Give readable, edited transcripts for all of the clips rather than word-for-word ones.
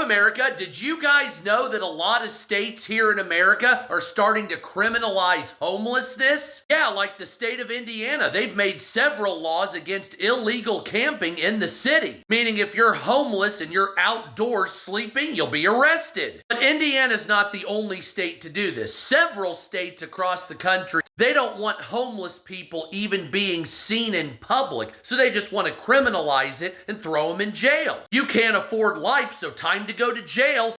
America? Did you guys know that a lot of states here in America are starting to criminalize homelessness? Yeah, like the state of Indiana, they've made several laws against illegal camping in the city, meaning if you're homeless and you're outdoors sleeping, you'll be arrested. But Indiana's not the only state to do this. Several states across the country, they don't want homeless people even being seen in public, so they just want to criminalize it and throw them in jail. You can't afford life, so time to go to jail.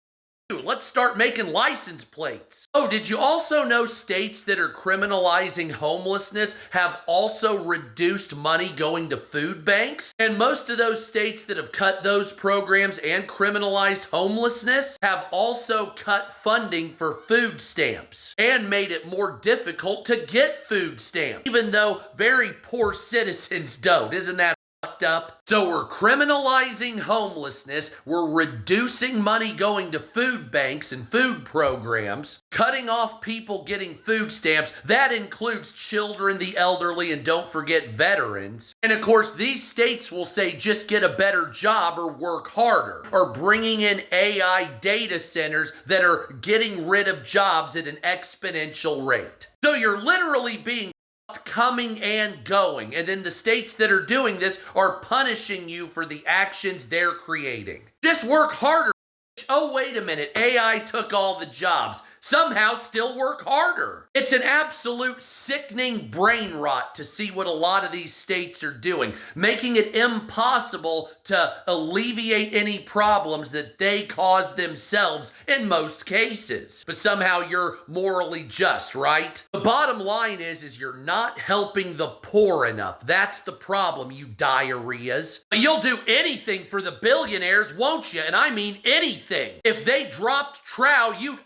Let's start making license plates. Oh, did you also know states that are criminalizing homelessness have also reduced money going to food banks? And most of those states that have cut those programs and criminalized homelessness have also cut funding for food stamps and made it more difficult to get food stamps, even though very poor citizens don't. Isn't that fucked up? So we're criminalizing homelessness, we're reducing money going to food banks and food programs, cutting off people getting food stamps. That includes children, the elderly, and don't forget veterans. And of course, these states will say just get a better job or work harder, or bringing in AI data centers that are getting rid of jobs at an exponential rate. So you're literally being coming and going, and then the states that are doing this are punishing you for the actions they're creating. Just work harder. Oh, wait a minute, AI took all the jobs. Somehow still work harder. It's an absolute sickening brain rot to see what a lot of these states are doing, making it impossible to alleviate any problems that they cause themselves in most cases. But somehow you're morally just, right? The bottom line is you're not helping the poor enough. That's the problem, you diarrheas. But you'll do anything for the billionaires, won't you? And I mean anything. If they dropped trow, you'd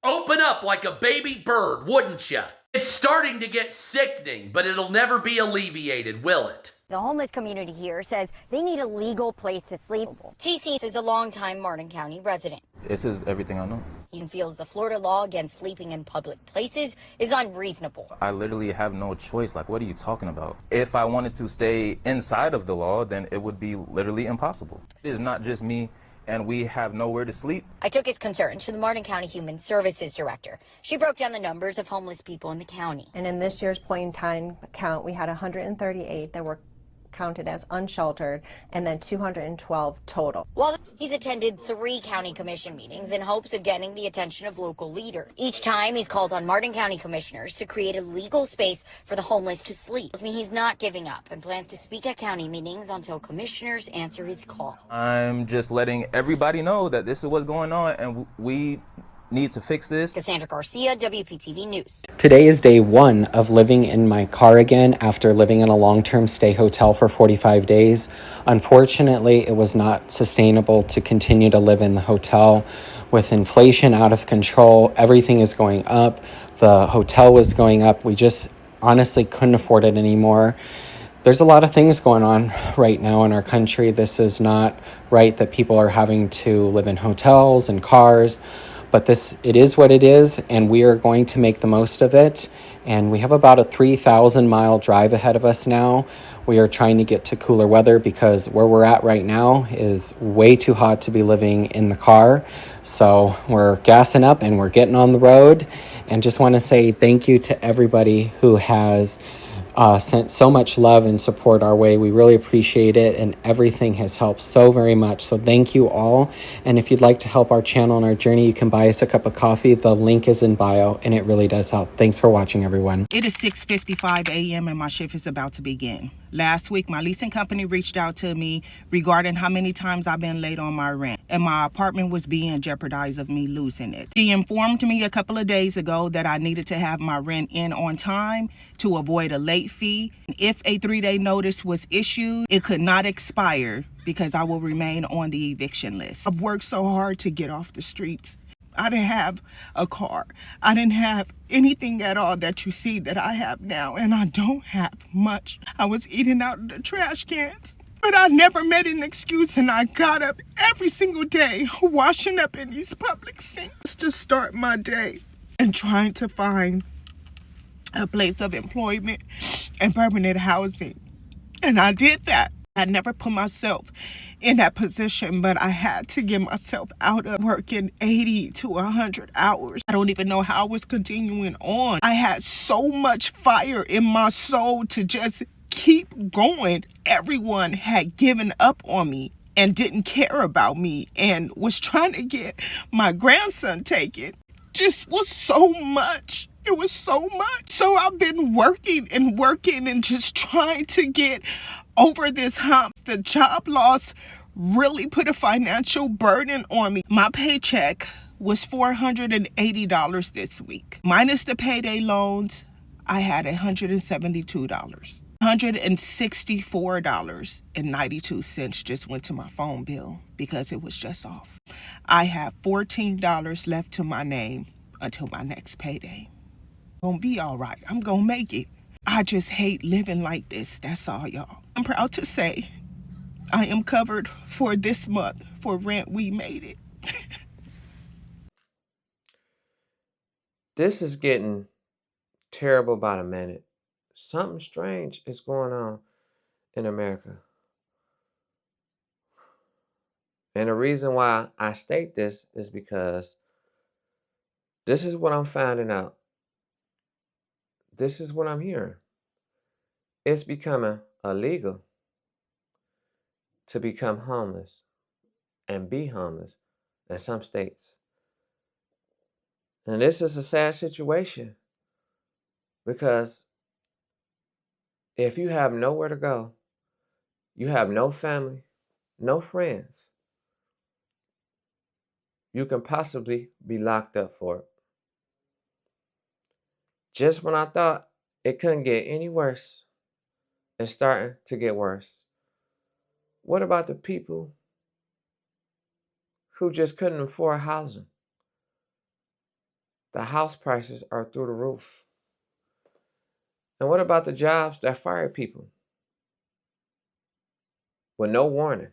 open up like a baby bird, wouldn't you? It's starting to get sickening, but it'll never be alleviated, will it? The homeless community here says they need a legal place to sleep. TC is a longtime Martin County resident. This is everything I know. He feels the Florida law against sleeping in public places is unreasonable. I literally have no choice. Like, what are you talking about? If I wanted to stay inside of the law, then it would be literally impossible. It is not just me, and we have nowhere to sleep. I took his concerns to the Martin County Human Services Director. She broke down the numbers of homeless people in the county. And in this year's point in time count, we had 138 that were counted as unsheltered, and then 212 total. Well, he's attended 3 county commission meetings in hopes of getting the attention of local leaders. Each time he's called on Martin County commissioners to create a legal space for the homeless to sleep. Tells me he's not giving up and plans to speak at county meetings until commissioners answer his call. I'm just letting everybody know that this is what's going on, and we need to fix this. Cassandra Garcia, WPTV News. Today is day 1 of living in my car again after living in a long-term stay hotel for 45 days. Unfortunately, it was not sustainable to continue to live in the hotel. With inflation out of control, everything is going up. The hotel was going up. We just honestly couldn't afford it anymore. There's a lot of things going on right now in our country. This is not right that people are having to live in hotels and cars. But it is what it is, and we are going to make the most of it. And we have about a 3,000-mile drive ahead of us now. We are trying to get to cooler weather because where we're at right now is way too hot to be living in the car. So we're gassing up and we're getting on the road. And just want to say thank you to everybody who has sent so much love and support our way. We really appreciate it, and everything has helped so very much. So thank you all. And if you'd like to help our channel and our journey, you can buy us a cup of coffee. The link is in bio, and it really does help. Thanks for watching, everyone. It is 6:55 a.m. and my shift is about to begin. Last week, my leasing company reached out to me regarding how many times I've been late on my rent, and my apartment was being jeopardized of me losing it. He informed me a couple of days ago that I needed to have my rent in on time to avoid a late fee. If a 3-day notice was issued, it could not expire because I will remain on the eviction list. I've worked so hard to get off the streets. I didn't have a car. I didn't have anything at all that you see that I have now, and I don't have much. I was eating out of the trash cans, but I never made an excuse, and I got up every single day washing up in these public sinks to start my day and trying to find a place of employment and permanent housing. And I did that. I never put myself in that position, but I had to get myself out of working 80 to 100 hours. I don't even know how I was continuing on. I had so much fire in my soul to just keep going. Everyone had given up on me and didn't care about me and was trying to get my grandson taken. Just was so much. It was so much. So I've been working and just trying to get over this hump. The job loss really put a financial burden on me. My paycheck was $480 this week. Minus the payday loans, I had $172. $164.92 just went to my phone bill because it was just off. I have $14 left to my name until my next payday. Gonna be all right. I'm gonna make it. I just hate living like this. That's all, y'all. I'm proud to say I am covered for this month for rent. We made it. This is getting terrible by the minute. Something strange is going on in America. And the reason why I state this is because this is what I'm finding out. This is what I'm hearing. It's becoming illegal to become homeless and be homeless in some states. And this is a sad situation because if you have nowhere to go, you have no family, no friends, you can possibly be locked up for it. Just when I thought it couldn't get any worse, it's starting to get worse. What about the people who just couldn't afford housing? The house prices are through the roof. And what about the jobs that fire people with no warning?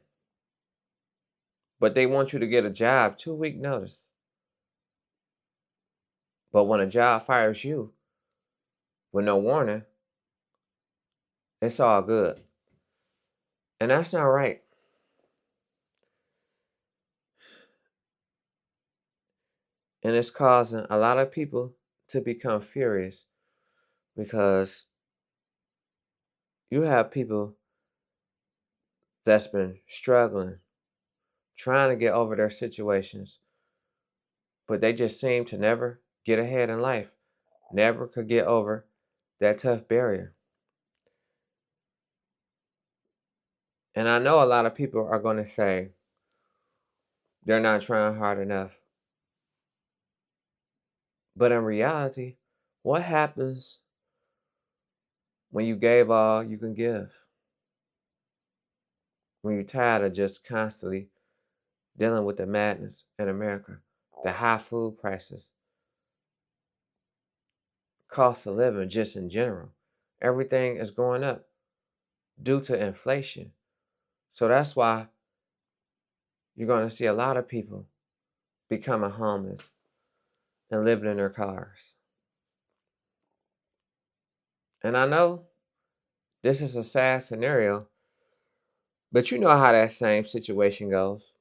But they want you to get a job 2-week notice. But when a job fires you with no warning, it's all good. And that's not right. And it's causing a lot of people to become furious because you have people that's been struggling, trying to get over their situations, but they just seem to never get ahead in life, never could get over that tough barrier. And I know a lot of people are going to say they're not trying hard enough. But in reality, what happens when you gave all you can give? When you're tired of just constantly dealing with the madness in America, the high food prices, cost of living just in general. Everything is going up due to inflation. So that's why you're going to see a lot of people becoming homeless and living in their cars. And I know this is a sad scenario, but you know how that same situation goes.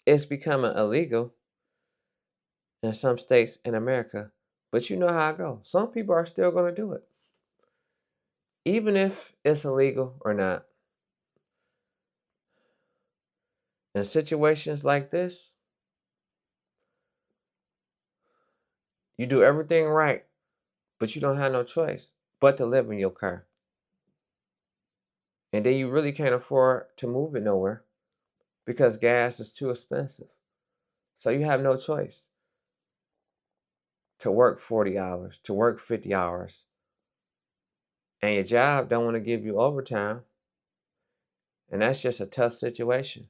It's becoming illegal in some states in America, but you know how it goes. Some people are still going to do it, even if it's illegal or not. In situations like this, you do everything right, but you don't have no choice but to live in your car. And then you really can't afford to move it nowhere because gas is too expensive. So you have no choice to work 40 hours, to work 50 hours. And your job don't want to give you overtime. And that's just a tough situation.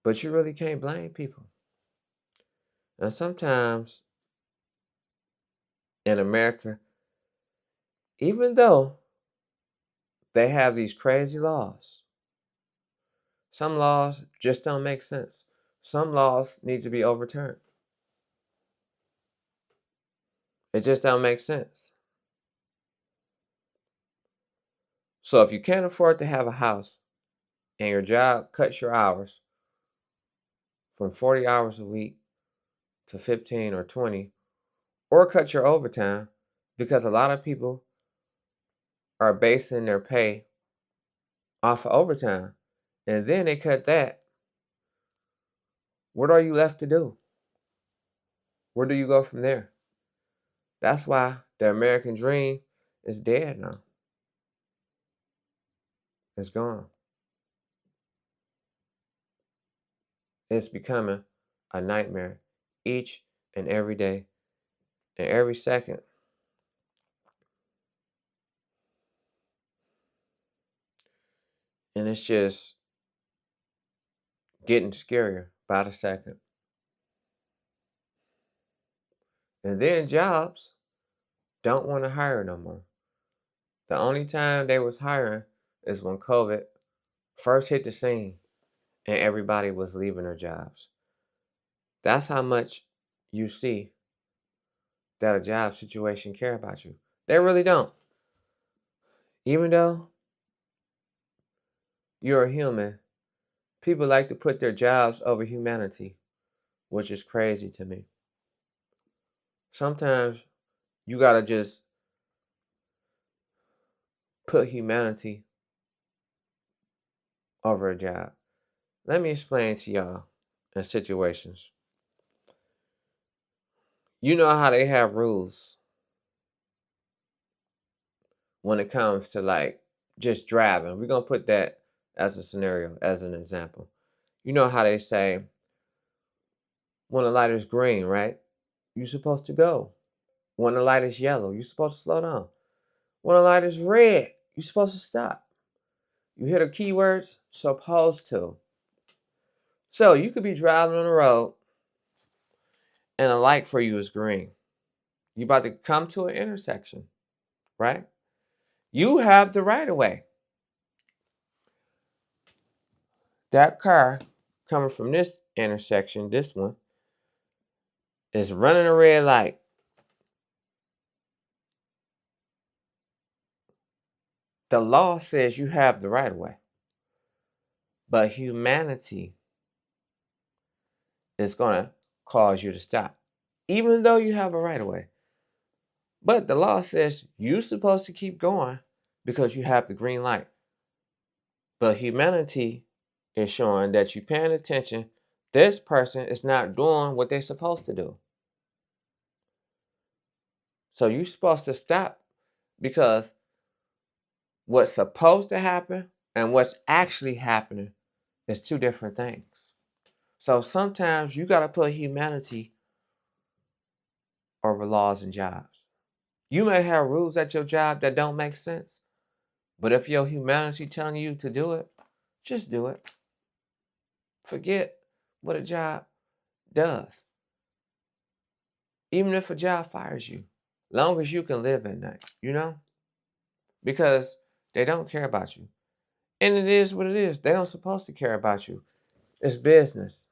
But you really can't blame people. And sometimes in America, even though they have these crazy laws, some laws just don't make sense. Some laws need to be overturned. It just don't make sense. So if you can't afford to have a house and your job cuts your hours from 40 hours a week to 15 or 20, or cut your overtime, because a lot of people are basing their pay off of overtime, and then they cut that, what are you left to do? Where do you go from there? That's why the American dream is dead now. It's gone. It's becoming a nightmare each and every day and every second. And it's just getting scarier by the second. And then jobs don't want to hire no more. The only time they was hiring is when COVID first hit the scene and everybody was leaving their jobs. That's how much you see that a job situation care about you. They really don't. Even though you're a human, people like to put their jobs over humanity, which is crazy to me. Sometimes you gotta just put humanity over a job. Let me explain to y'all in situations. You know how they have rules when it comes to like just driving. We're gonna put that as a scenario, as an example. You know how they say when the light is green, right? You're supposed to go. When the light is yellow, you're supposed to slow down. When the light is red, you're supposed to stop. You hear the keywords? Supposed to. So you could be driving on the road and a light for you is green. You're about to come to an intersection, right? You have the right of way. That car coming from this intersection, this one, is running a red light. The law says you have the right of way. But humanity is going to cause you to stop, even though you have a right of way. But the law says you're supposed to keep going because you have the green light. But humanity is showing that you're paying attention. This person is not doing what they're supposed to do. So you're supposed to stop because what's supposed to happen and what's actually happening is two different things. So sometimes you got to put humanity over laws and jobs. You may have rules at your job that don't make sense, but if your humanity telling you to do it, just do it. Forget what a job does. Even if a job fires you, long as you can live at night, because they don't care about you. And it is what it is. They don't supposed to care about you. It's business,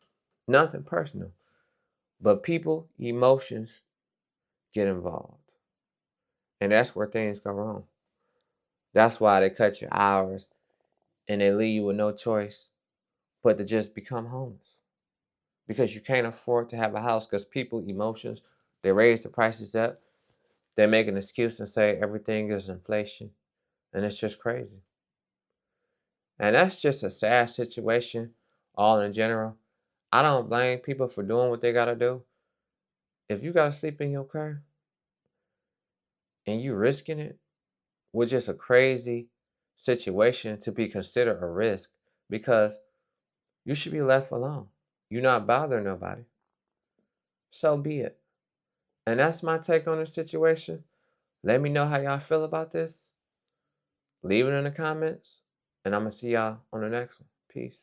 nothing personal. But people, emotions get involved. And that's where things go wrong. That's why they cut your hours and they leave you with no choice but to just become homeless. Because you can't afford to have a house because people, emotions, they raise the prices up. They make an excuse and say everything is inflation. And it's just crazy. And that's just a sad situation all in general. I don't blame people for doing what they got to do. If you got to sleep in your car and you risking it with just a crazy situation to be considered a risk, because you should be left alone. You're not bothering nobody. So be it. And that's my take on the situation. Let me know how y'all feel about this. Leave it in the comments. And I'm going to see y'all on the next one. Peace.